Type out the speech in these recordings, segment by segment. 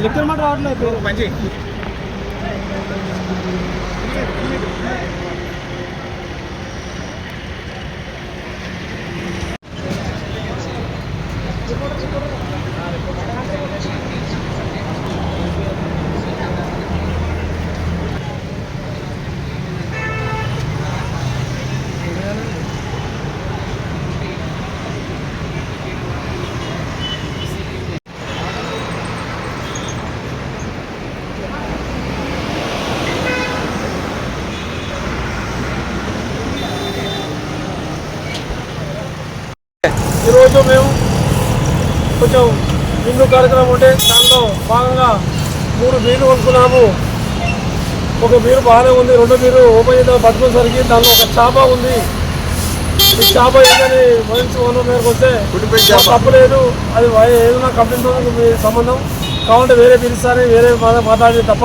లెక్కల మాట రావట్లేదు మంచి ఈరోజు మేము కొంచెం విందు కార్యక్రమం ఉంటే దానిలో భాగంగా 3 బీర్లు కొనుక్కున్నాము. ఒక బీరు బాగానే ఉంది, 2 బీరు ఓపెన్ చేద్దాం పట్టుకునేసరికి దానిలో ఒక చేప ఉంది. ఈ చేప ఏంటని వహించి ఓనర్ మేరకు వస్తే తప్పలేదు, అది ఏదైనా కంపెనీతో సంబంధం కావాలంటే వేరే పిలుస్తారని వేరే మాట్లాడి తప్ప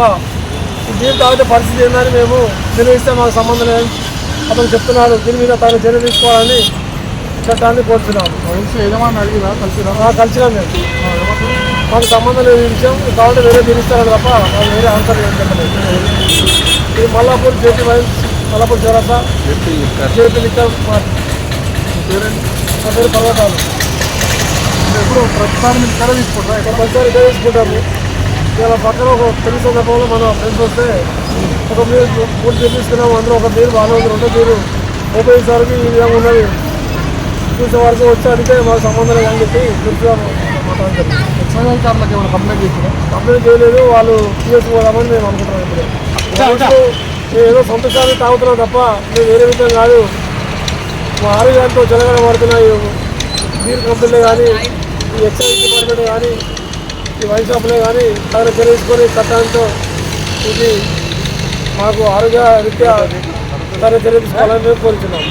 ఈ బీరు తాగితే పరిస్థితి ఏందని మేము నిర్వహిస్తే మాకు సంబంధం లేదని అతను చెప్తున్నాడు. దీని మీద తను చర్య తీసుకోవాలని చట్టాన్ని కోరుతున్నాము. ఏదైనా అడిగినా కలిసినా మేము మాకు సంబంధం లేని విషయం కావాలంటే వేరే తీరుస్తారని తప్ప వాళ్ళు వేరే ఆన్సర్ చెప్పలేదు. ఇది మల్లాపూర్ జేపీ వైన్స్, మల్లాపూర్ చౌరస్తా, జేపీ లిక్కర్ మార్ట్. నా పేరు పర్వతాలు. ఎప్పుడు ప్రతిసారి మీరు ఇక్కడ తీసుకుంటారా? ప్రతిసారి ఇక్కడ తీసుకుంటాము. ఇలా పక్కన ఒక పెళ్లి సందర్భంలో మన ఫ్రెండ్స్ వస్తే ఒక మీరు 3 బీరు తీసుకున్నాము. అందులో ఒక బీరు బాగానే ఉంది, 2 బీరు ఉపయోగించడానికి ఈ విధంగా ఉన్నది చూసే వరకు వచ్చి అడిగితే మాకు సంబంధం లేదని చెప్పి పూర్తిగా మాట్లాడతారు. ఎక్సైజ్ ఏమైనా కంప్లైంట్ చేసినా? కంప్లైంట్ చేయలేదు, వాళ్ళు పిఎస్ పోదామని మేము అనుకుంటున్నాం. ఇప్పుడు మేము ఏదో సంతోషాన్ని తాగుతున్నాం తప్ప మేము వేరే విధంగా కాదు. మా ఆరోగ్యంతో జలగడ పడుతున్నాయి బీర్ కంపెనీలే కానీ, ఈ ఎక్సైజ్ డిపార్ట్మెంట్ కానీ, ఈ వైన్ షాపులే కానీ తగిన చర్య తీసుకొని చట్టాలతో ఇది మాకు ఆరోగ్య రీత్యా తగిన చర్య తీసుకోవాలని మేము కోరుతున్నాం.